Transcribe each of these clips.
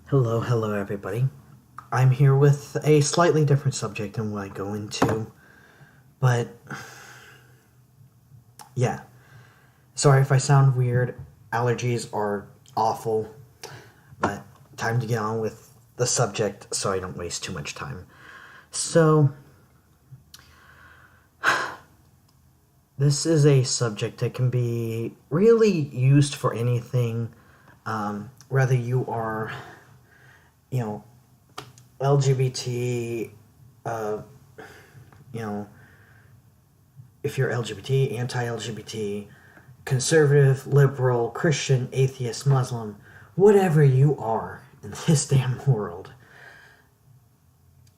Hello, everybody. I'm here with a slightly different subject than what I go into, but yeah. Sorry if I sound weird. Allergies are awful, but time to get on with the subject so I don't waste too much time. So, this is a subject that can be really used for anything, whether you are, you know, LGBT, uh, you know, if you're LGBT, anti LGBT, conservative, liberal, Christian, atheist, Muslim, whatever you are in this damn world,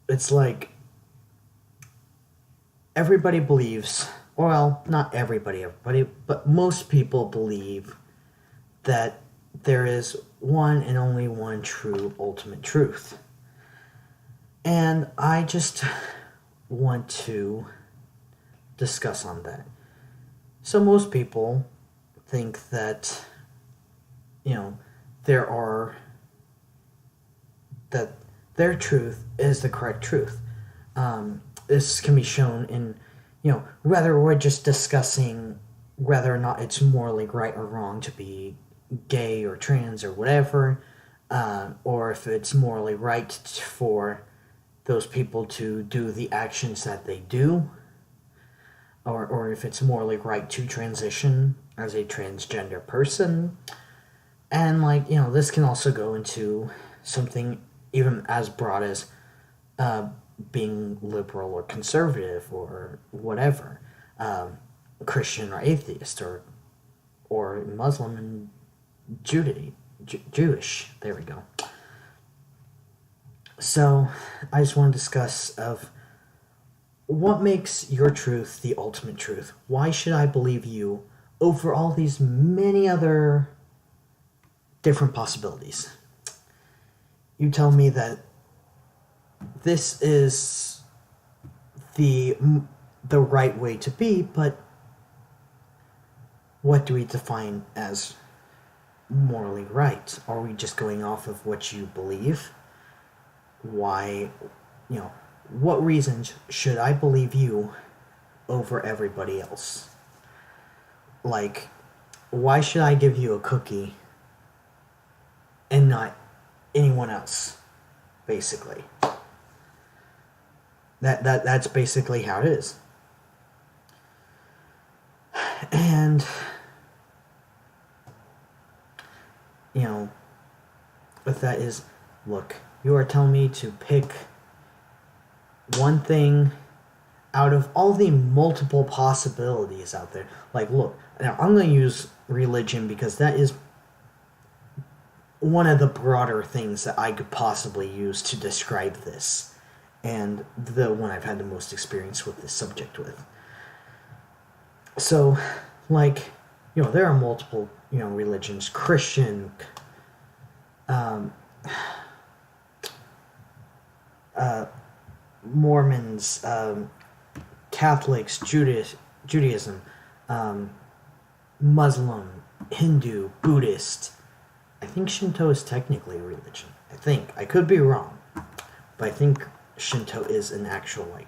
it's like everybody believes, well, not everybody, but most people believe that there is one and only one true ultimate truth. And I just want to discuss on that. So most people think that, you know, there are, that their truth is the correct truth. This can be shown in, whether we're just discussing whether or not it's morally right or wrong to be gay or trans or whatever, or if it's morally right for those people to do the actions that they do, or if it's morally right to transition as a transgender person. And, this can also go into something even as broad as being liberal or conservative or whatever, Christian or atheist or Muslim and Jewish. There we go. So I just want to discuss of what makes your truth the ultimate truth. Why should I believe you over all these many other different possibilities? You tell me that this is the right way to be, but what do we define as morally right? Are we just going off of what you believe? Why, what reasons should I believe you over everybody else? Like, why should I give you a cookie and not anyone else, basically? That's basically how it is. And with that is, look, you are telling me to pick one thing out of all the multiple possibilities out there. Like, look, now I'm going to use religion because that is one of the broader things that I could possibly use to describe this, and the one I've had the most experience with this subject with. So, there are multiple, religions: Christian, Mormons, Catholics, Judaism, Muslim, Hindu, Buddhist. I think Shinto is technically a religion. I think. I could be wrong. But I think Shinto is an actual,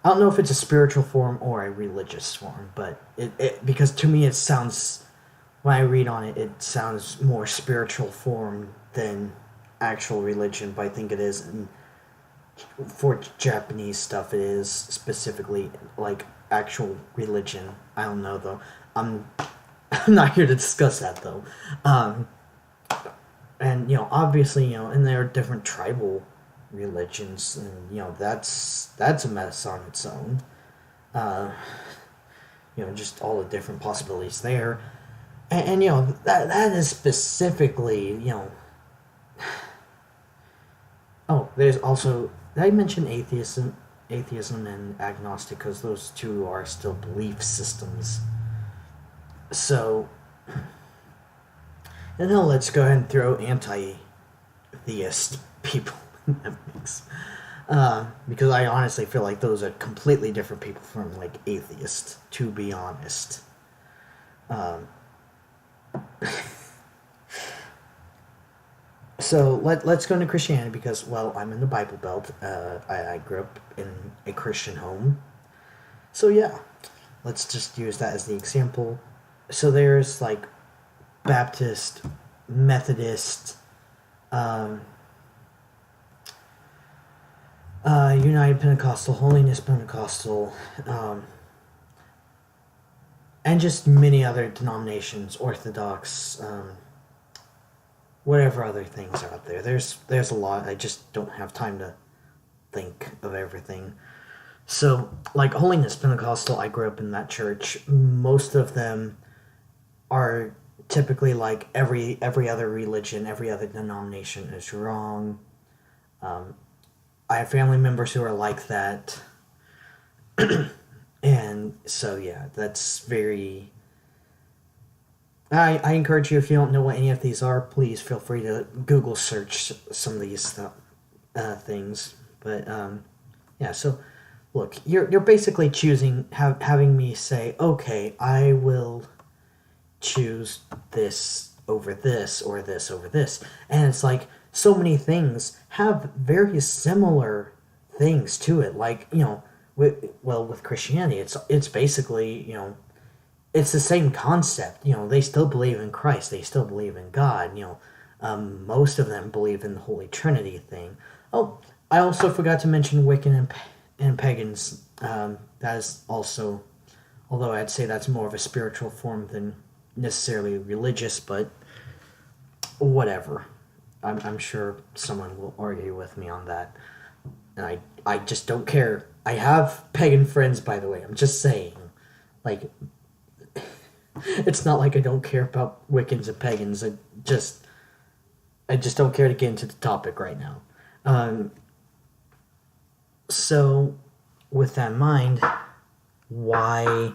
I don't know if it's a spiritual form or a religious form, but it because to me it sounds, when I read on it, it sounds more spiritual form than actual religion, but I think it is. And for Japanese stuff, it is specifically, actual religion. I don't know, though. I'm not here to discuss that, though. And, obviously, and there are different tribal religions, and, that's a mess on its own. Just all the different possibilities there. And that is specifically, oh, there's also, did I mention atheism and agnostic, because those two are still belief systems. So, and now let's go ahead and throw anti-theist people in that mix. Because I honestly feel like those are completely different people from, atheist, to be honest. So let's go into Christianity because, well, I'm in the Bible Belt. I grew up in a Christian home. So yeah, let's just use that as the example. So there's like Baptist, Methodist, um, United Pentecostal, Holiness Pentecostal, um, and just many other denominations, Orthodox, whatever other things are out there. There's a lot. I just don't have time to think of everything. So, like Holiness Pentecostal, I grew up in that church. Most of them are typically like every other religion, every other denomination is wrong. Um, I have family members who are like that, and so yeah, that's very. I encourage you, if you don't know what any of these are, please feel free to Google search some of these things. But yeah, so look, you're basically choosing having me say, okay, I will choose this over this or this over this, and it's like so many things have very similar things to it. Like with Christianity, it's basically it's the same concept. They still believe in Christ. They still believe in God. Most of them believe in the Holy Trinity thing. Oh, I also forgot to mention Wiccan and pagans. That is also, although I'd say that's more of a spiritual form than necessarily religious, but whatever. I'm sure someone will argue with me on that. And I just don't care. I have pagan friends, by the way. I'm just saying. Like, it's not like I don't care about Wiccans and pagans. I just don't care to get into the topic right now. So, with that in mind, why,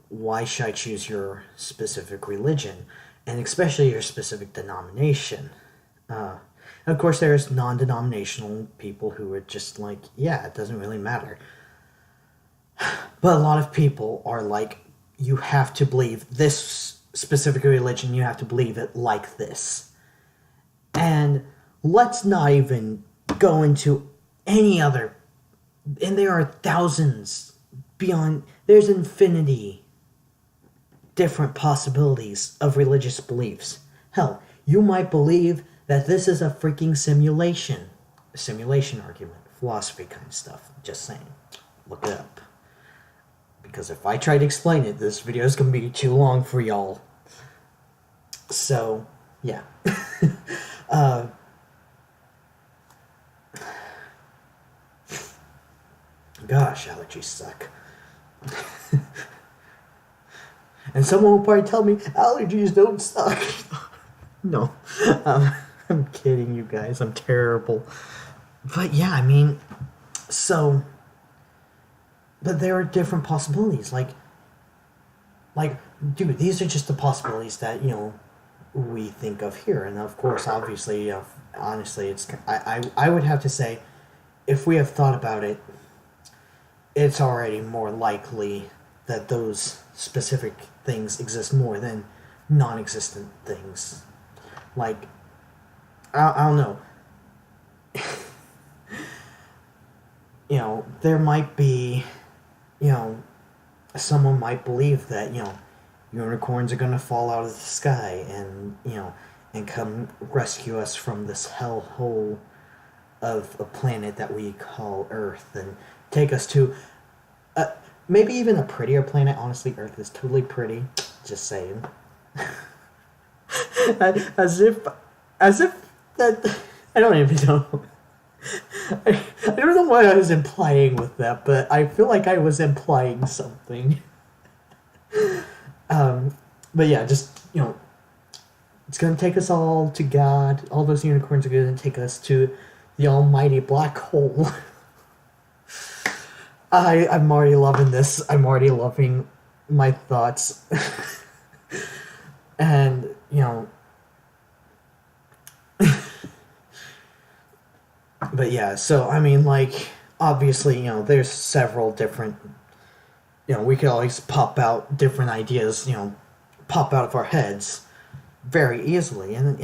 why should I choose your specific religion? And especially your specific denomination? And of course, there's non-denominational people who are just like, yeah, it doesn't really matter. But a lot of people are like, you have to believe this specific religion, you have to believe it like this. And let's not even go into any other. And there are thousands beyond, there's infinity different possibilities of religious beliefs. Hell, you might believe that this is a freaking simulation. A simulation argument, philosophy kind of stuff. Just saying. Look it up. Because if I try to explain it, this video is going to be too long for y'all. So, yeah. Gosh, allergies suck. And someone will probably tell me, allergies don't suck. No. I'm kidding, you guys. I'm terrible. But yeah, I mean, so... But there are different possibilities. Like, dude, these are just the possibilities that, we think of here. And of course, obviously, honestly, it's... I would have to say, if we have thought about it, it's already more likely that those specific things exist more than non-existent things. Like, I don't know. There might be, someone might believe that, unicorns are going to fall out of the sky and, and come rescue us from this hellhole of a planet that we call Earth and take us to maybe even a prettier planet. Honestly, Earth is totally pretty. Just saying. as if that I don't even know. I don't know what I was implying with that, but I feel like I was implying something. But yeah, just it's gonna take us all to God. All those unicorns are gonna take us to the almighty black hole. I'm already loving this. I'm already loving my thoughts. And, but yeah, so, I mean, like, obviously, there's several different, we could always pop out different ideas, pop out of our heads. very easily. And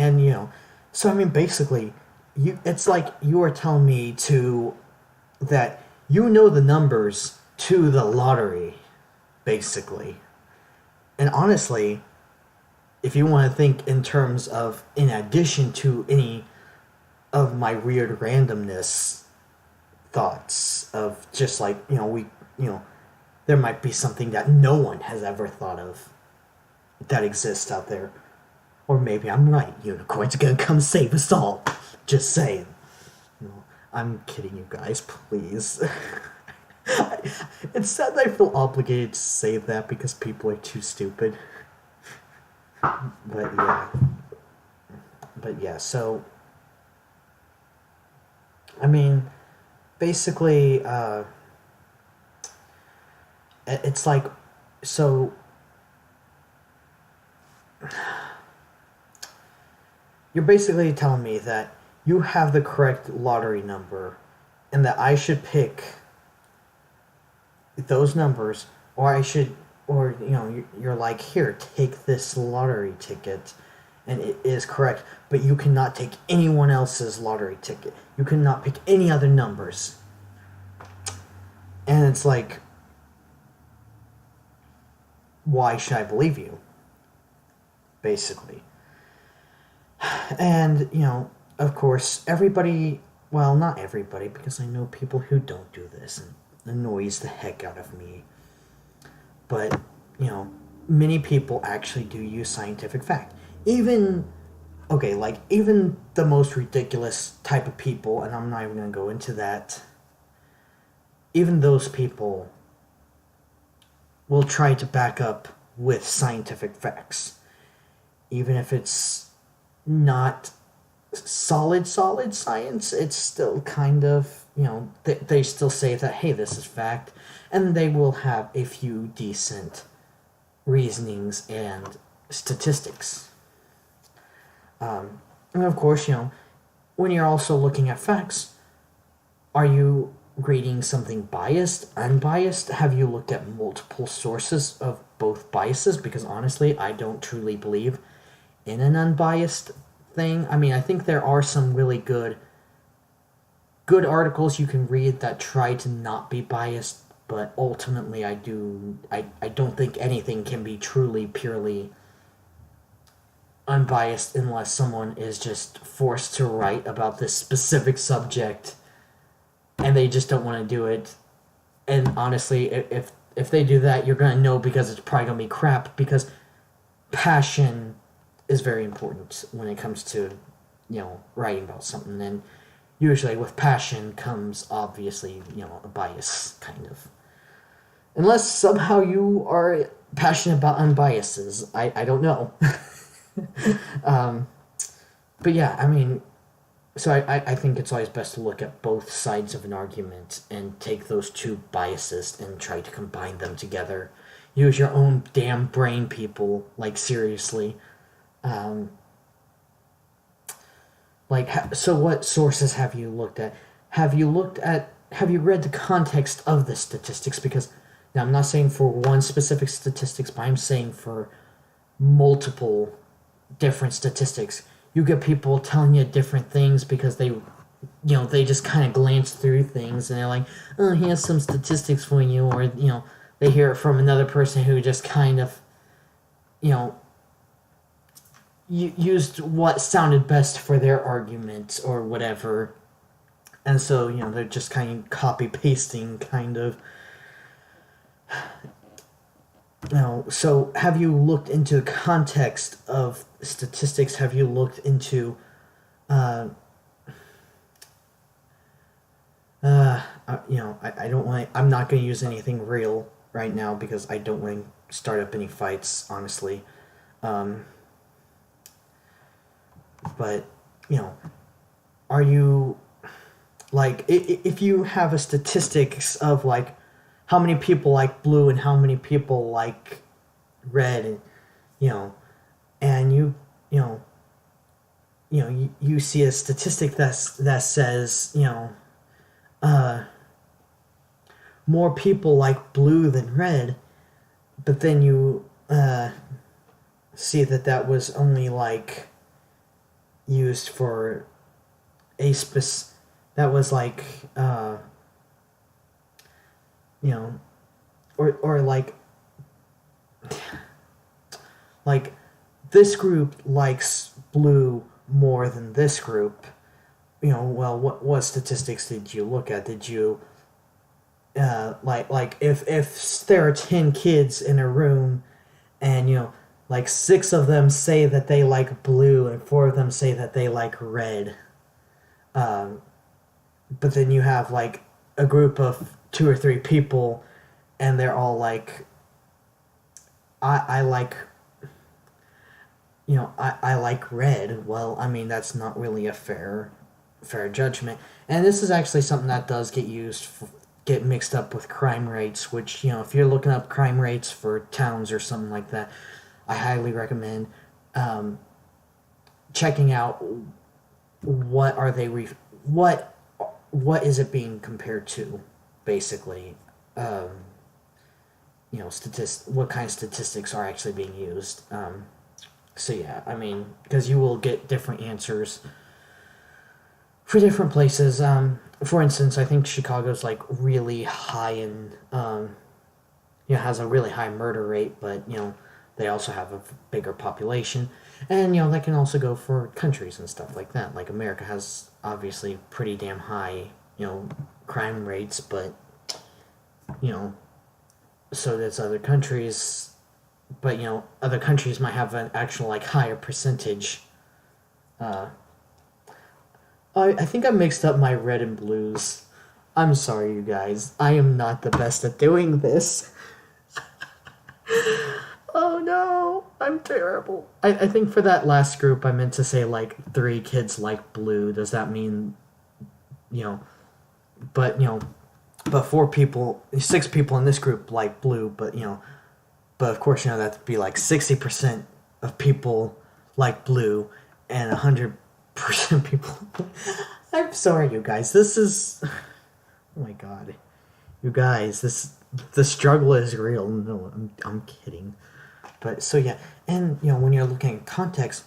so I mean, basically, it's like you are telling me to that you know the numbers to the lottery, basically. And honestly, if you want to think in terms of in addition to any of my weird randomness thoughts of just like, there might be something that no one has ever thought of that exists out there. Or maybe I'm right. Unicorns are gonna come save us all. Just saying. I'm kidding you guys, please. It's sad that I feel obligated to say that because people are too stupid. But yeah. So I mean, basically, it's like, so you're basically telling me that you have the correct lottery number and that I should pick those numbers, or I should, or, you're like, here, take this lottery ticket, and it is correct, but you cannot take anyone else's lottery ticket. You cannot pick any other numbers. And it's like, why should I believe you? Basically. And, of course, everybody, well, not everybody, because I know people who don't do this, and it annoys the heck out of me. But, many people actually do use scientific fact. Even the most ridiculous type of people, and I'm not even going to go into that, even those people will try to back up with scientific facts. Even if it's not solid science, it's still kind of, they still say that, hey, this is fact, and they will have a few decent reasonings and statistics. And of course, when you're also looking at facts, are you reading something biased, unbiased? Have you looked at multiple sources of both biases? Because honestly, I don't truly believe in an unbiased thing. I mean, I think there are some really good articles you can read that try to not be biased, but ultimately I don't think anything can be truly purely unbiased unless someone is just forced to write about this specific subject and they just don't want to do it. And honestly, if they do that, you're going to know because it's probably going to be crap, because passion is very important when it comes to, writing about something. And usually with passion comes, obviously, a bias, kind of. Unless somehow you are passionate about unbiases. I don't know. But yeah, I mean, so I think it's always best to look at both sides of an argument and take those two biases and try to combine them together. Use your own damn brain, people. Like, seriously. So what sources have you looked at? Have you read the context of the statistics? Because, now I'm not saying for one specific statistics, but I'm saying for multiple different statistics. You get people telling you different things because they just kind of glance through things and they're like, oh, here's some statistics for you, or, they hear it from another person who just kind of, used what sounded best for their argument or whatever. And so, they're just kind of copy-pasting, kind of. So have you looked into the context of statistics? Have you looked into, I don't want I'm not going to use anything real right now because I don't want to start up any fights, honestly. But, are you, like, if you have a statistics of, like, how many people like blue and how many people like red, and, and you see a statistic that says, more people like blue than red, but then you see that that was only like used for a that was like you know, or like this group likes blue more than this group. Well, what statistics did you look at? Did you like if there are 10 kids in a room, and like 6 of them say that they like blue and 4 of them say that they like red, um, but then you have like a group of 2 or 3 people, and they're all like, I like, I like red. Well, I mean, that's not really a fair judgment. And this is actually something that does get mixed up with crime rates, which, if you're looking up crime rates for towns or something like that, I highly recommend checking out what are they what is it being compared to, basically. um, what kind of statistics are actually being used. So yeah, I mean, because you will get different answers for different places. For instance, I think Chicago's like really high in, has a really high murder rate, but they also have a bigger population, and that can also go for countries and stuff like that. Like America has obviously pretty damn high, crime rates, but you know, so does other countries. But other countries might have an actual like higher percentage. Uh, I think I mixed up my red and blues. I'm sorry, you guys. I am not the best at doing this. Oh no, I'm terrible. I think for that last group, I meant to say like 3 kids like blue. Does that mean, you know, but, but 6 people in this group like blue, but, but of course, that'd be like 60% of people like blue and 100% people. I'm sorry, you guys. This is. Oh my god. You guys, the struggle is real. No, I'm kidding. But so yeah, and when you're looking at context,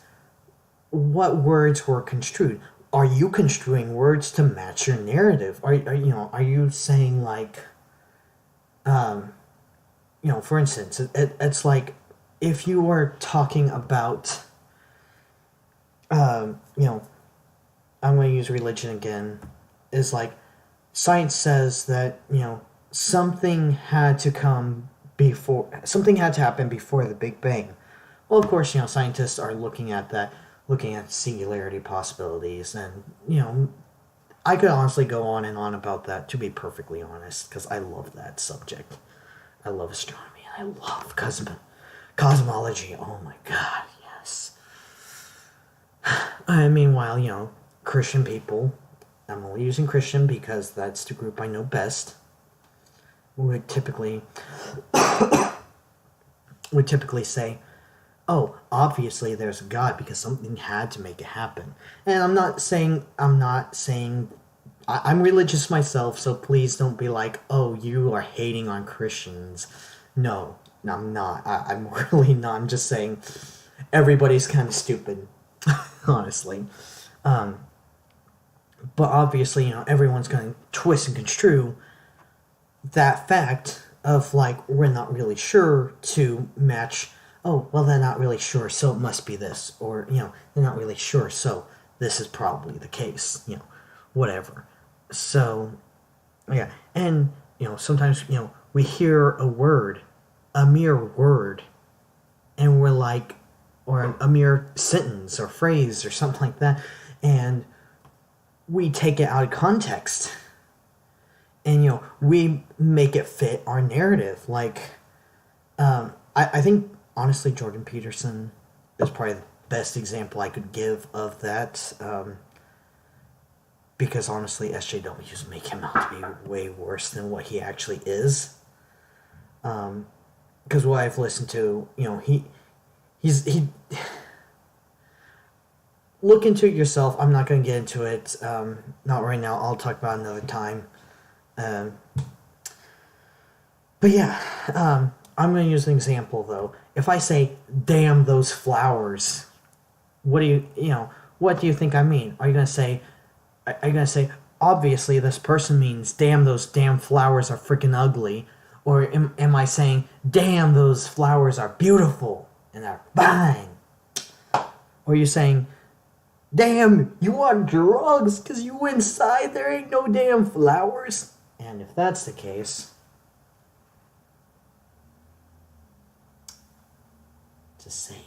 what words were construed? Are you construing words to match your narrative? Are you saying like, for instance, it's like if you were talking about, I'm going to use religion again, is like science says that, something had to happen before the Big Bang. Well, of course, scientists are looking at singularity possibilities, and, I could honestly go on and on about that, to be perfectly honest, because I love that subject. I love astronomy. I love cosmology. Oh my god, yes. Meanwhile, Christian people, I'm only using Christian because that's the group I know best, would typically say, oh, obviously there's a God because something had to make it happen. And I'm not saying I'm religious myself, so please don't be like, oh, you are hating on Christians. No, I'm not. I'm really not. I'm just saying everybody's kind of stupid, honestly. But obviously, everyone's going to twist and construe that fact of like, we're not really sure to match, oh, well, they're not really sure, so it must be this. Or, they're not really sure, so this is probably the case, whatever. So, yeah. And, sometimes, we hear a mere word, and we're like, or a mere sentence or phrase or something like that, and we take it out of context, and we make it fit our narrative. Like, I think honestly Jordan Peterson is probably the best example I could give of that, because honestly SJWs make him out to be way worse than what he actually is. Because what I've listened to, he look into it yourself. I'm not going to get into it. Not right now. I'll talk about it another time. But yeah, I'm going to use an example, though. if I say, damn those flowers, what do what do you think I mean? Are you going to say, obviously this person means, damn those damn flowers are freaking ugly? Or am I saying, damn those flowers are beautiful and they're bang? Or are you saying, damn, you on drugs because you inside there ain't no damn flowers? And if that's the case, just saying.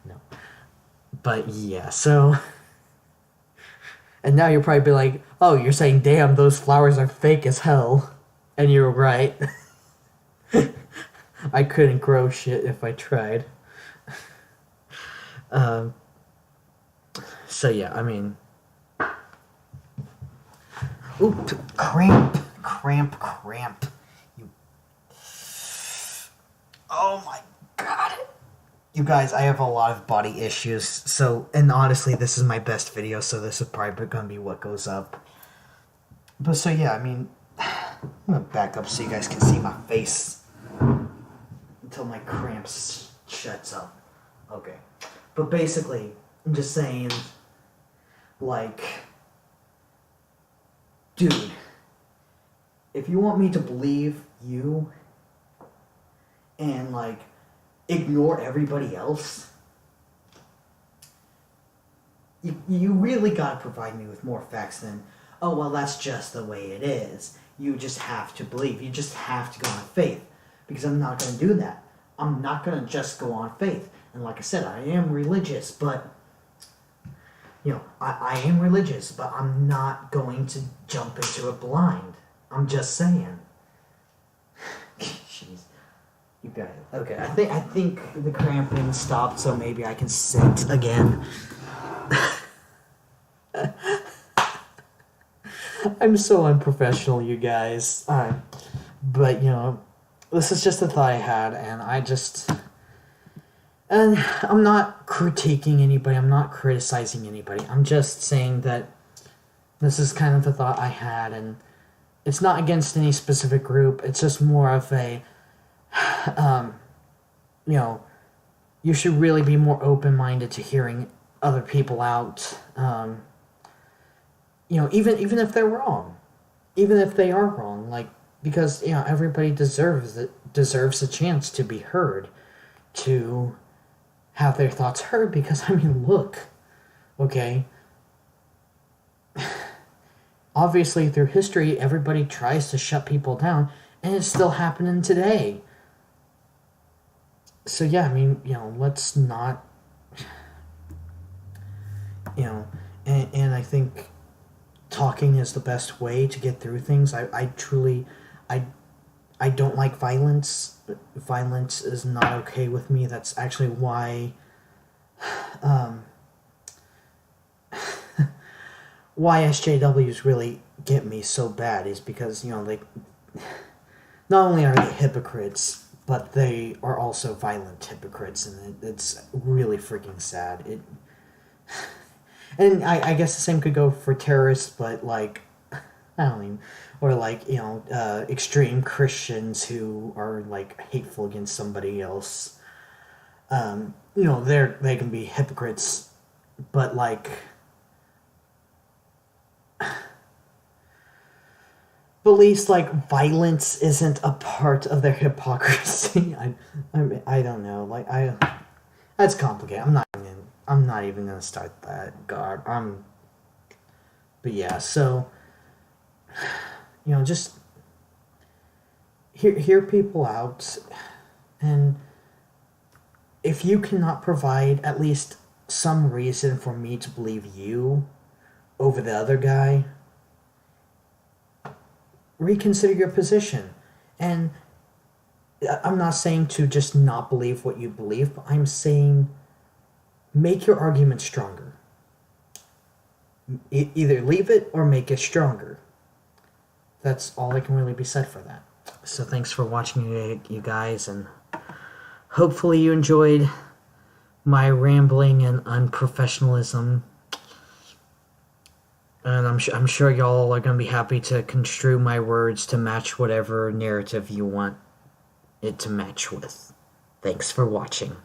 No. But yeah, so... And now you'll probably be like, oh, you're saying, damn, those flowers are fake as hell. And you're right. I couldn't grow shit if I tried. So yeah, I mean... Oop, cramp. Oh my god. You guys, I have a lot of body issues, so... And honestly, this is my best video, so this is probably gonna be what goes up. But so yeah, I mean... I'm gonna back up so you guys can see my face. Until my cramps shuts up. Okay. But basically, I'm just saying... Like... Dude... If you want me to believe you... And like... ignore everybody else, you really gotta provide me with more facts than, oh, well, that's just the way it is. You just have to believe. You just have to go on faith. Because I'm not gonna do that. I'm not gonna just go on faith. And like I said, I am religious, but, I am religious, but I'm not going to jump into it blind. I'm just saying. Jeez. You got it. Okay, I think the cramping stopped, so maybe I can sit again. I'm so unprofessional, you guys. But, this is just a thought I had, and and I'm not critiquing anybody, I'm not criticizing anybody, I'm just saying that this is kind of the thought I had, and it's not against any specific group, it's just more of a... you should really be more open-minded to hearing other people out, even if they're wrong, even if they are wrong, like, because, everybody deserves a chance to be heard, to have their thoughts heard, because, I mean, look, okay, obviously through history, everybody tries to shut people down, and it's still happening today. So yeah, I mean, let's not, and I think talking is the best way to get through things. I truly, I don't like violence. Violence is not okay with me. That's actually why, why SJWs really get me so bad is because, they, not only are they hypocrites, but they are also violent hypocrites, and it's really freaking sad. And I guess the same could go for terrorists, but, like, I don't mean, or, like, extreme Christians who are, like, hateful against somebody else. They can be hypocrites, but, like... But at least, like, violence isn't a part of their hypocrisy. I don't know. Like, that's complicated. I'm not even gonna start that. God, But yeah, so, just hear people out, and if you cannot provide at least some reason for me to believe you over the other guy, reconsider your position. And I'm not saying to just not believe what you believe, but I'm saying make your argument stronger. Either leave it or make it stronger. That's all that can really be said for that. So thanks for watching, you guys, and hopefully you enjoyed my rambling and unprofessionalism. And I'm sure y'all are going to be happy to construe my words to match whatever narrative you want it to match with. Thanks for watching.